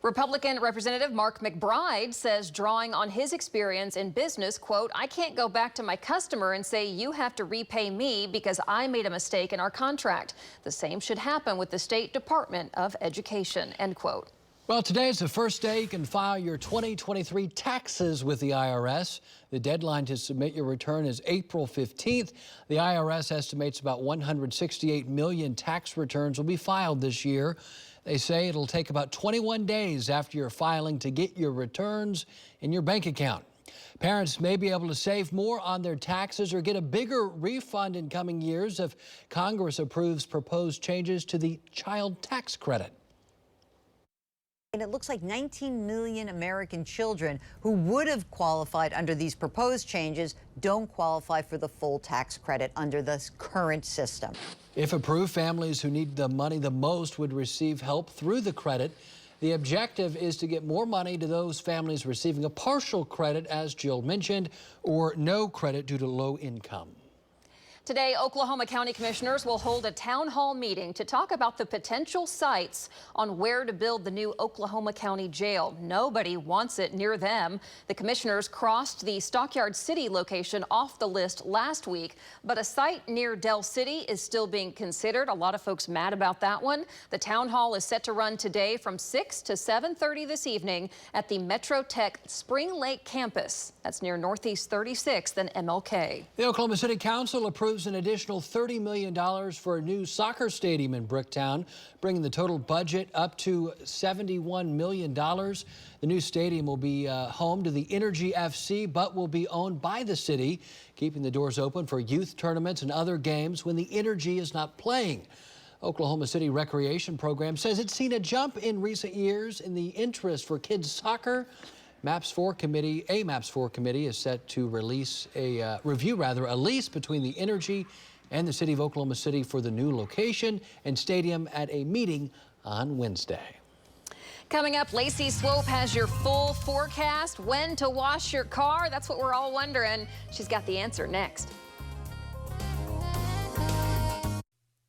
Republican Representative Mark McBride says, drawing on his experience in business, quote, I can't go back to my customer and say you have to repay me because I made a mistake in our contract. The same should happen with the State Department of Education, end quote. Well, today is the first day you can file your 2023 taxes with the IRS. The deadline to submit your return is April 15th. The IRS estimates about 168 million tax returns will be filed this year. They say it'll take about 21 days after your filing to get your returns in your bank account. Parents may be able to save more on their taxes or get a bigger refund in coming years if Congress approves proposed changes to the child tax credit. And it looks like 19 million American children who would have qualified under these proposed changes don't qualify for the full tax credit under this current system. If approved, families who need the money the most would receive help through the credit. The objective is to get more money to those families receiving a partial credit, as Jill mentioned, or no credit due to low income. Today, Oklahoma County Commissioners will hold a town hall meeting to talk about the potential sites on where to build the new Oklahoma County Jail. Nobody wants it near them. The commissioners crossed the Stockyard City location off the list last week, but a site near Del City is still being considered. A lot of folks mad about that one. The town hall is set to run today from 6 to 7:30 this evening at the Metro Tech Spring Lake campus. That's near Northeast 36th and MLK. The Oklahoma City Council approved approves an additional $30 million for a new soccer stadium in Bricktown, bringing the total budget up to $71 million. The new stadium will be home to the Energy FC, but will be owned by the city, keeping the doors open for youth tournaments and other games when the Energy is not playing. Oklahoma City Recreation Program says it's seen a jump in recent years in the interest for kids soccer. MAPS 4 committee is set to release a lease between the Energy and the city of Oklahoma City for the new location and stadium at a meeting on Wednesday. Coming up, Lacey Swope has your full forecast, when to wash your car. That's what we're all wondering. She's got the answer next.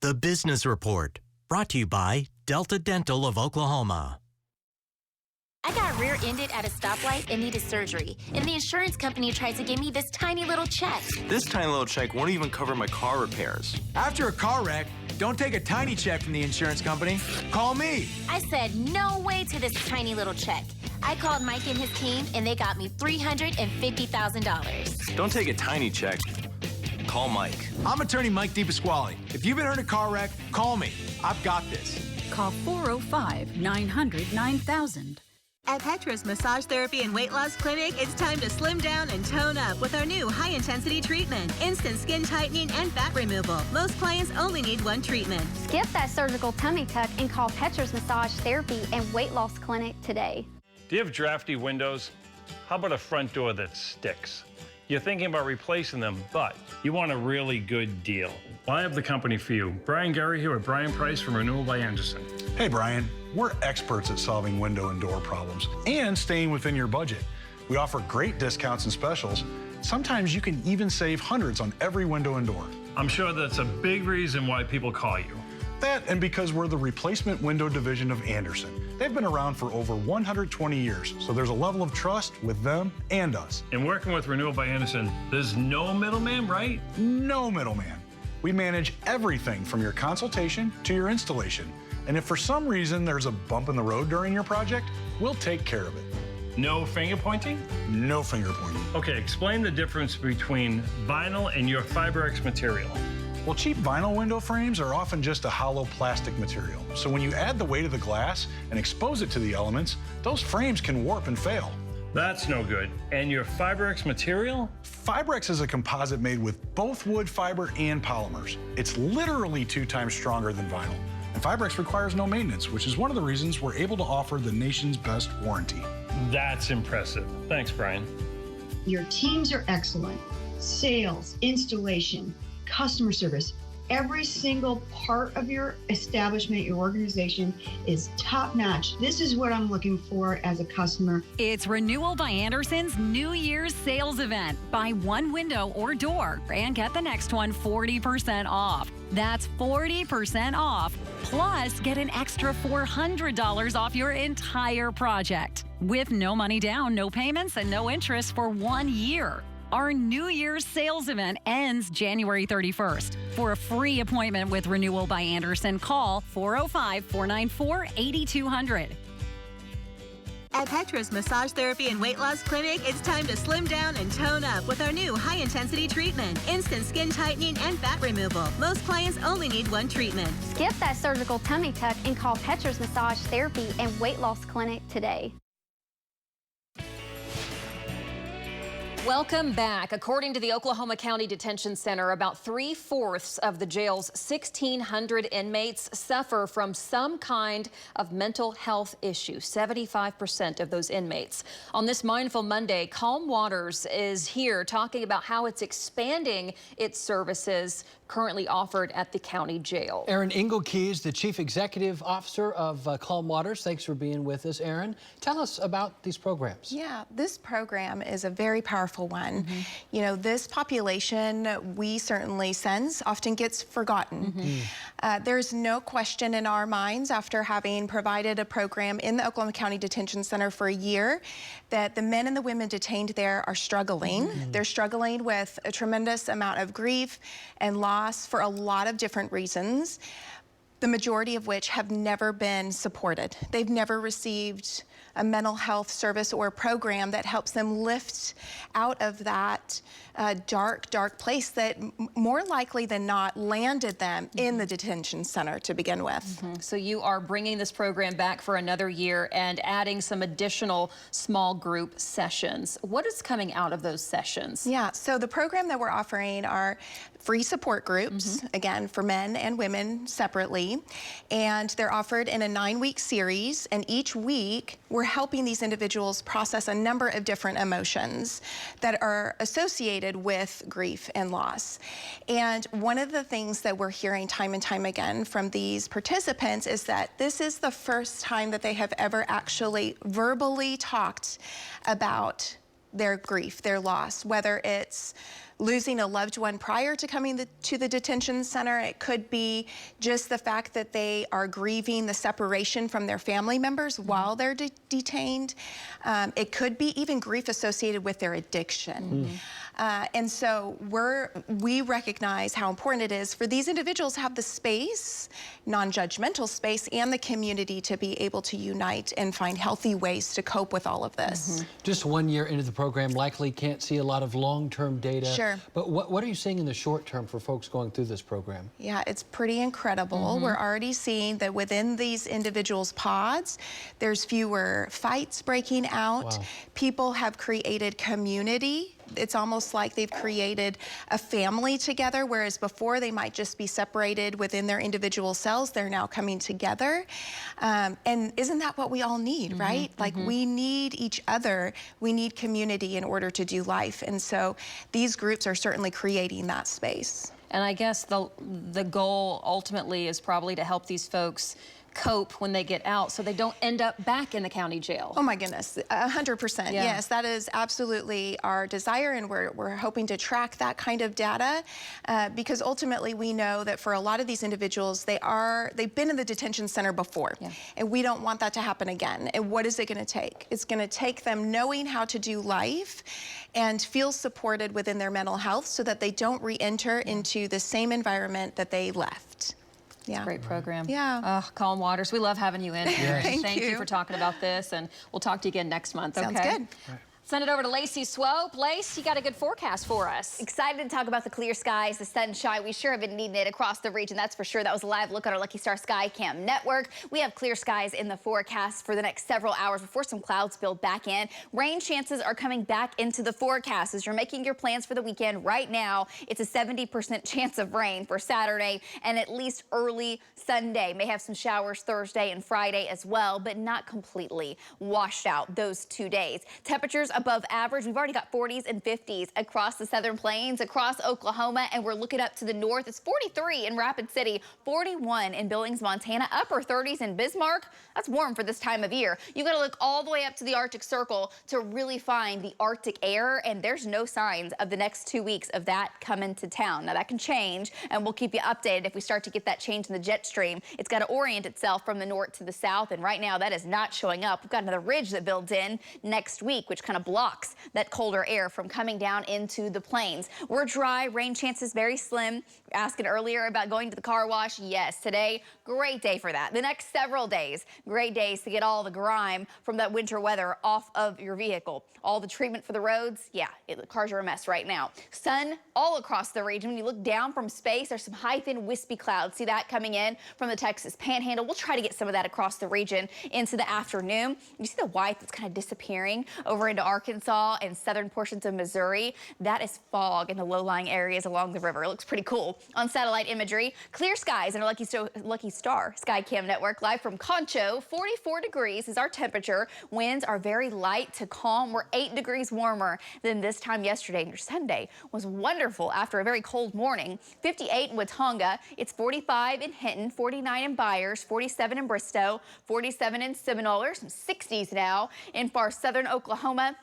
The Business Report, brought to you by Delta Dental of Oklahoma. I got rear-ended at a stoplight and needed surgery, and the insurance company tried to give me this tiny little check. This tiny little check won't even cover my car repairs. After a car wreck, don't take a tiny check from the insurance company. Call me. I said no way to this tiny little check. I called Mike and his team, and they got me $350,000. Don't take a tiny check. Call Mike. I'm attorney Mike DePasquale. If you've been hurt in a car wreck, call me. I've got this. Call 405-900-9000. At Petra's Massage Therapy and Weight Loss Clinic, it's time to slim down and tone up with our new high-intensity treatment. Instant skin tightening and fat removal. Most clients only need one treatment. Skip that surgical tummy tuck and call Petra's Massage Therapy and Weight Loss Clinic today. Do you have drafty windows? How about a front door that sticks? You're thinking about replacing them, but you want a really good deal. Well, I have the company for you. Brian Gary here with Brian Price from Renewal by Anderson. Hey, Brian. We're experts at solving window and door problems and staying within your budget. We offer great discounts and specials. Sometimes you can even save hundreds on every window and door. I'm sure that's a big reason why people call you. That and because we're the replacement window division of Anderson. They've been around for over 120 years, so there's a level of trust with them and us. In working with Renewal by Anderson, there's no middleman, right? No middleman. We manage everything from your consultation to your installation. And if for some reason there's a bump in the road during your project, we'll take care of it. No finger pointing? No finger pointing. Okay, explain the difference between vinyl and your FiberX material. Well, cheap vinyl window frames are often just a hollow plastic material. So when you add the weight of the glass and expose it to the elements, those frames can warp and fail. That's no good. And your FiberX material? FiberX is a composite made with both wood fiber and polymers. It's literally 2 times stronger than vinyl. And FiberX requires no maintenance, which is one of the reasons we're able to offer the nation's best warranty. That's impressive. Thanks, Brian. Your teams are excellent. Sales, installation, customer service. Every single part of your establishment, your organization is top notch. This is what I'm looking for as a customer. It's Renewal by Anderson's New Year's sales event. Buy one window or door and get the next one 40% off. That's 40% off. Plus, get an extra $400 off your entire project. With no money down, no payments, and no interest for 1 year. Our New Year's sales event ends January 31st. For a free appointment with Renewal by Anderson, call 405-494-8200. At Petra's Massage Therapy and Weight Loss Clinic, it's time to slim down and tone up with our new high-intensity treatment. Instant skin tightening and fat removal. Most clients only need one treatment. Skip that surgical tummy tuck and call Petra's Massage Therapy and Weight Loss Clinic today. Welcome back. According to the Oklahoma County Detention Center, about 3/4 of the jail's 1,600 inmates suffer from some kind of mental health issue. 75% of those inmates. On this Mindful Monday, Calm Waters is here talking about how it's expanding its services currently offered at the county jail. Erin Engelke is the Chief Executive Officer of Calm Waters. Thanks for being with us, Erin. Tell us about these programs. Yeah, this program is a very powerful one. You know, this population, we certainly sense, often gets forgotten. There's no question in our minds, after having provided a program in the Oklahoma County Detention Center for a year, that the men and the women detained there are struggling. They're struggling with a tremendous amount of grief and loss for a lot of different reasons, the majority of which have never been supported. They've never received a mental health service or a program that helps them lift out of that dark place that more likely than not landed them in the detention center to begin with. So you are bringing this program back for another year and adding some additional small group sessions. What is coming out of those sessions? Yeah, so the program that we're offering are free support groups, again, for men and women separately. And they're offered in a 9-week series. And each week, we're helping these individuals process a number of different emotions that are associated with grief and loss. And one of the things that we're hearing time and time again from these participants is that this is the first time that they have ever actually verbally talked about their grief, their loss, whether it's losing a loved one prior to coming to the detention center. It could be just the fact that they are grieving the separation from their family members while they're detained. It could be even grief associated with their addiction. And so we recognize how important it is for these individuals to have the space, non-judgmental space, and the community to be able to unite and find healthy ways to cope with all of this. Just 1 year into the program, likely can't see a lot of long-term data. Sure. But what are you seeing in the short term for folks going through this program? Yeah, it's pretty incredible. We're already seeing that within these individuals' pods, there's fewer fights breaking out. Wow. People have created community. It's almost like they've created a family together, whereas before they might just be separated within their individual cells. They're now coming together. And isn't that what we all need, right? Like we need each other. We need community in order to do life. And so these groups are certainly creating that space. And I guess the goal ultimately is probably to help these folks cope when they get out so they don't end up back in the county jail. Oh my goodness, 100%. Yeah. Yes, that is absolutely our desire, and we're hoping to track that kind of data because ultimately we know that for a lot of these individuals, they've been in the detention center before, and we don't want that to happen again. And what is it going to take? It's going to take them knowing how to do life and feel supported within their mental health so that they don't re-enter into the same environment that they left. Yeah. Great program. Yeah. Oh, Colin Waters, we love having you in here. Yes. Thank you for talking about this, and we'll talk to you again next month. Sounds okay? good. Send it over to Lacey Swope. Lace, you got a good forecast for us. Excited to talk about the clear skies, the sunshine. We sure have been needing it across the region, that's for sure. That was a live look at our Lucky Star Sky Cam network. We have clear skies in the forecast for the next several hours before some clouds build back in. Rain chances are coming back into the forecast. As you're making your plans for the weekend right now, it's a 70% chance of rain for Saturday and at least early Sunday. May have some showers Thursday and Friday as well, but not completely washed out those 2 days. Temperatures above average. We've already got 40s and 50s across the southern plains, across Oklahoma, and we're looking up to the north. It's 43 in Rapid City, 41 in Billings, Montana, upper 30s in Bismarck. That's warm for this time of year. You got to look all the way up to the Arctic Circle to really find the Arctic air, and there's no signs of the next 2 weeks of that coming to town. Now that can change, and we'll keep you updated if we start to get that change in the jet stream. It's got to orient itself from the north to the south, and right now that is not showing up. We've got another ridge that builds in next week, which kind of blocks that colder air from coming down into the plains. We're dry, rain chances very slim. Asking earlier about going to the car wash. Yes, today, great day for that. The next several days, great days to get all the grime from that winter weather off of your vehicle. All the treatment for the roads, yeah, the cars are a mess right now. Sun all across the region. When you look down from space, there's some high, thin, wispy clouds. See that coming in from the Texas Panhandle. We'll try to get some of that across the region into the afternoon. You see the white that's kind of disappearing over into Arkansas and southern portions of Missouri. That is fog in the low-lying areas along the river. It looks pretty cool. On satellite imagery, clear skies in our Lucky Star Sky Cam network, live from Concho. 44 degrees is our temperature. Winds are very light to calm. We're 8 degrees warmer than this time yesterday. And your Sunday was wonderful after a very cold morning. 58 in Watonga. It's 45 in Hinton, 49 in Byers, 47 in Bristow, 47 in Seminole. There's some 60s now in far southern Oklahoma.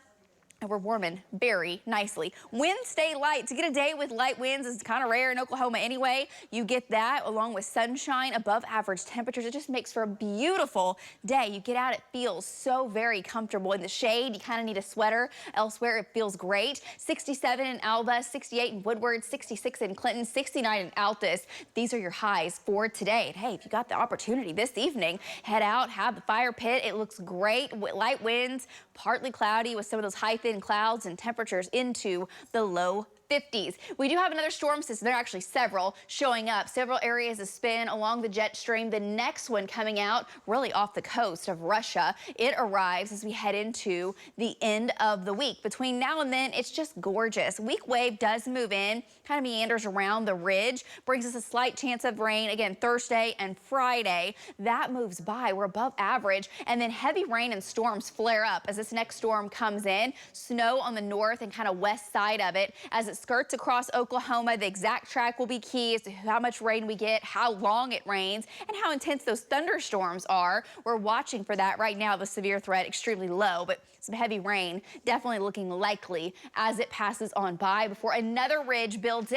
And we're warming very nicely. Winds stay light. To get a day with light winds is kind of rare in Oklahoma anyway. You get that along with sunshine, above average temperatures. It just makes for a beautiful day. You get out, it feels so very comfortable. In the shade, you kind of need a sweater. Elsewhere, it feels great. 67 in Alva, 68 in Woodward, 66 in Clinton, 69 in Altus. These are your highs for today. And hey, if you got the opportunity this evening, head out, have the fire pit. It looks great with light winds, partly cloudy with some of those high thin clouds and temperatures into the low 50s. We do have another storm system. There are actually several showing up. Several areas of spin along the jet stream. The next one coming out really off the coast of Russia. It arrives as we head into the end of the week. Between now and then, it's just gorgeous. Weak wave does move in, kind of meanders around the ridge, brings us a slight chance of rain again Thursday and Friday. That moves by. We're above average. And then heavy rain and storms flare up as this next storm comes in. Snow on the north and kind of west side of it. As it skirts across Oklahoma, the exact track will be key as to how much rain we get, how long it rains, and how intense those thunderstorms are. We're watching for that right now. The severe threat extremely low, but some heavy rain definitely looking likely as it passes on by before another ridge builds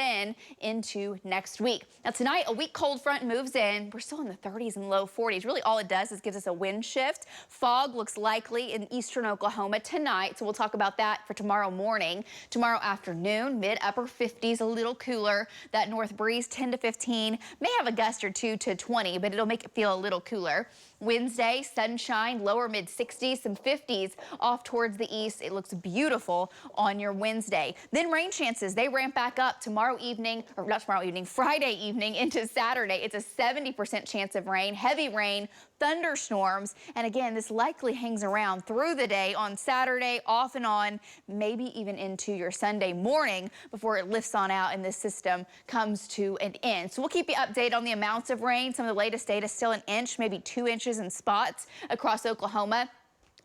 into next week. Now tonight, a weak cold front moves in. We're still in the 30s and low 40s. Really all it does is gives us a wind shift. Fog looks likely in eastern Oklahoma tonight, so we'll talk about that for tomorrow morning. Tomorrow afternoon, mid-upper 50s, a little cooler. That north breeze 10 to 15, may have a gust or 2 to 20, but it'll make it feel a little cooler. Wednesday, sunshine, lower mid-60s, some 50s off towards the east. It looks beautiful on your Wednesday. Then rain chances, they ramp back up tomorrow evening, or not tomorrow evening, Friday evening into Saturday. It's a 70% chance of rain, heavy rain, thunderstorms. And again, this likely hangs around through the day on Saturday, off and on, maybe even into your Sunday morning before it lifts on out and this system comes to an end. So we'll keep you updated on the amounts of rain. Some of the latest data still an inch, maybe 2 inches in spots across Oklahoma.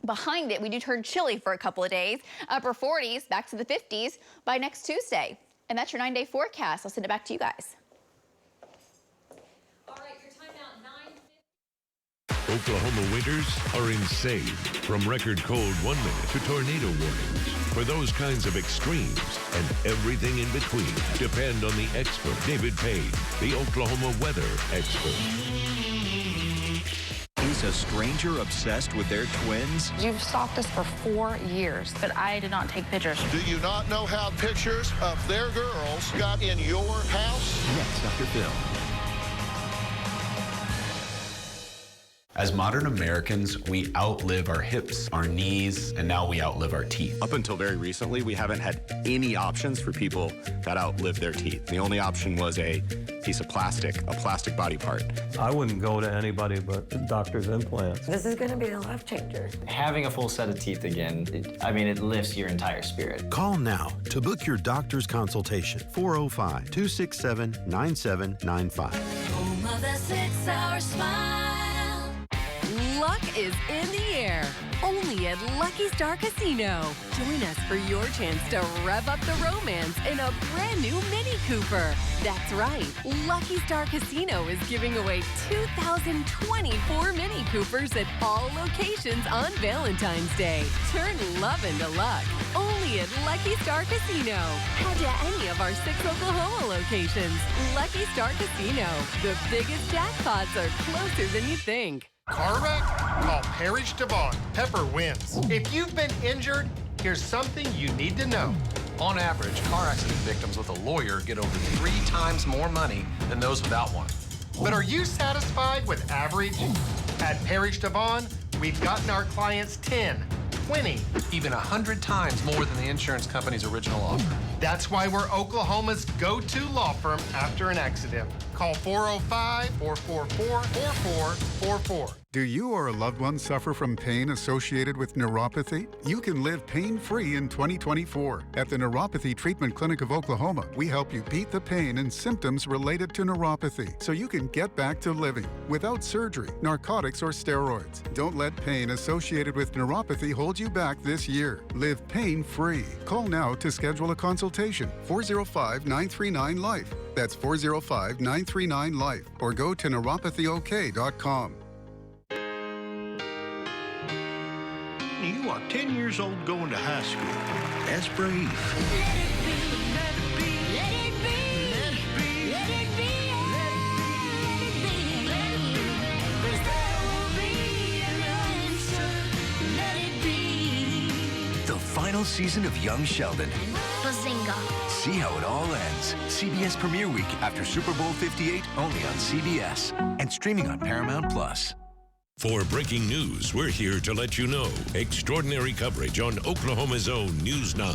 Behind it, we do turn chilly for a couple of days. Upper 40s, back to the 50s by next Tuesday. And that's your 9-day forecast. I'll send it back to you guys. All right, your timeout 9:50. Oklahoma winters are insane. From record cold 1 minute to tornado warnings. For those kinds of extremes and everything in between, depend on the expert, David Payne, the Oklahoma weather expert. He's a stranger obsessed with their twins. You've stalked us for 4 years, but I did not take pictures. Do you not know how pictures of their girls got in your house? Next after Phil. As modern Americans, we outlive our hips, our knees, and now we outlive our teeth. Up until very recently, we haven't had any options for people that outlive their teeth. The only option was a piece of plastic, a plastic body part. I wouldn't go to anybody but the doctor's implants. This is going to be a life changer. Having a full set of teeth again, it lifts your entire spirit. Call now to book your doctor's consultation. 405-267-9795. Home of the 6-hour smile. Luck is in the air, only at Lucky Star Casino. Join us for your chance to rev up the romance in a brand new Mini Cooper. That's right, Lucky Star Casino is giving away 2024 Mini Coopers at all locations on Valentine's Day. Turn love into luck, only at Lucky Star Casino. Head to any of our 6 Oklahoma locations. Lucky Star Casino, the biggest jackpots are closer than you think. Car wreck? Call Parrish Devon. Pepper wins. If you've been injured, here's something you need to know. On average, car accident victims with a lawyer get over 3 times more money than those without one. But are you satisfied with average? At Parrish Devon, we've gotten our clients 10, 20, even 100 times more than the insurance company's original offer. That's why we're Oklahoma's go-to law firm after an accident. Call 405-444-4444. Do you or a loved one suffer from pain associated with neuropathy? You can live pain-free in 2024. At the Neuropathy Treatment Clinic of Oklahoma, we help you beat the pain and symptoms related to neuropathy so you can get back to living without surgery, narcotics, or steroids. Don't let pain associated with neuropathy hold you back this year. Live pain-free. Call now to schedule a consultation. 405-939-LIFE. That's 405-939-LIFE. Or go to neuropathyok.com. You are 10 years old going to high school. That's brave. The final season of Young Sheldon. Bazinga. See how it all ends. CBS Premiere Week after Super Bowl 58, only on CBS. And streaming on Paramount+. For breaking news, we're here to let you know. Extraordinary coverage on Oklahoma's own News 9.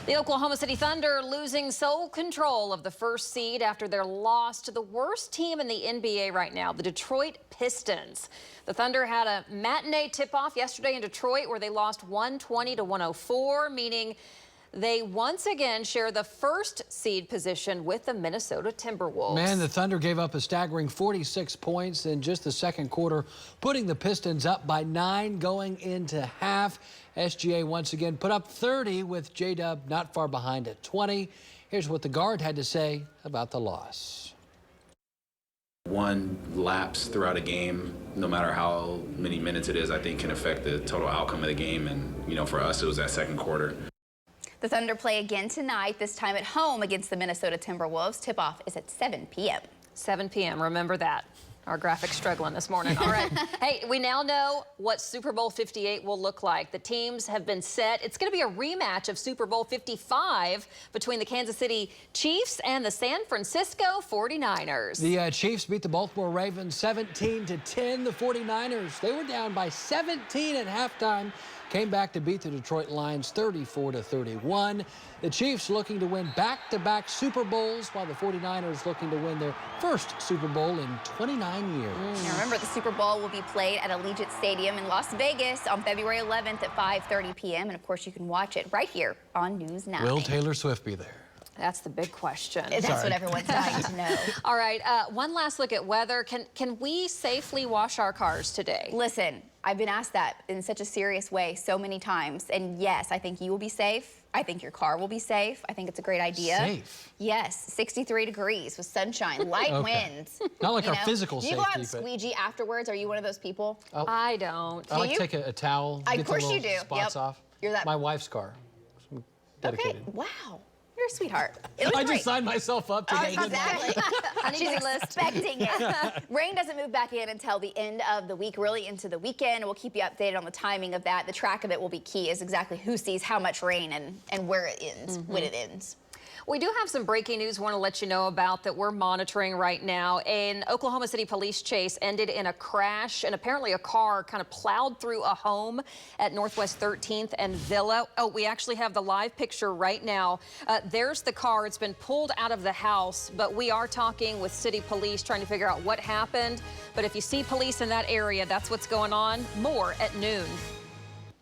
The Oklahoma City Thunder losing sole control of the first seed after their loss to the worst team in the NBA right now, the Detroit Pistons. The Thunder had a matinee tip-off yesterday in Detroit where they lost 120 to 104, meaning they once again share the first seed position with the Minnesota Timberwolves. Man, the Thunder gave up a staggering 46 points in just the second quarter, putting the Pistons up by 9 going into half. SGA once again put up 30 with J-Dub not far behind at 20. Here's what the guard had to say about the loss. One lapse throughout a game, no matter how many minutes it is, I think can affect the total outcome of the game. And, for us, it was that second quarter. The Thunder play again tonight, this time at home against the Minnesota Timberwolves. Tip-off is at 7 p.m. 7 p.m. Remember that. Our graphics struggling this morning. All right. Hey, we now know what Super Bowl 58 will look like. The teams have been set. It's going to be a rematch of Super Bowl 55 between the Kansas City Chiefs and the San Francisco 49ers. The Chiefs beat the Baltimore Ravens 17-10. The 49ers, they were down by 17 at halftime. Came back to beat the Detroit Lions 34-31. The Chiefs looking to win back-to-back Super Bowls, while the 49ers looking to win their first Super Bowl in 29 years. Now remember, the Super Bowl will be played at Allegiant Stadium in Las Vegas on February 11th at 5:30 p.m. And of course, you can watch it right here on News 9. Will Taylor Swift be there? That's the big question. That's what everyone's dying to know. All right, one last look at weather. Can we safely wash our cars today? Listen, I've been asked that in such a serious way so many times. And yes, I think you will be safe. I think your car will be safe. I think it's a great idea. Safe? Yes, 63 degrees with sunshine, light winds. Not like our physical safety. Do you go out and squeegee afterwards? Are you one of those people? Oh. I don't. I like to take a towel, get the little spots off. You're that. My wife's car. I'm dedicated. Okay, wow. You're a sweetheart. I just signed myself up today. Exactly. She's expecting it. Rain doesn't move back in until the end of the week, really into the weekend. We'll keep you updated on the timing of that. The track of it will be key, is exactly who sees how much rain and where it ends, when it ends. We do have some breaking news we want to let you know about that we're monitoring right now. An Oklahoma City police chase ended in a crash, and apparently a car kind of plowed through a home at Northwest 13th and Villa. Oh, we actually have the live picture right now. There's the car. It's been pulled out of the house, but we are talking with city police trying to figure out what happened. But if you see police in that area, that's what's going on. More at noon.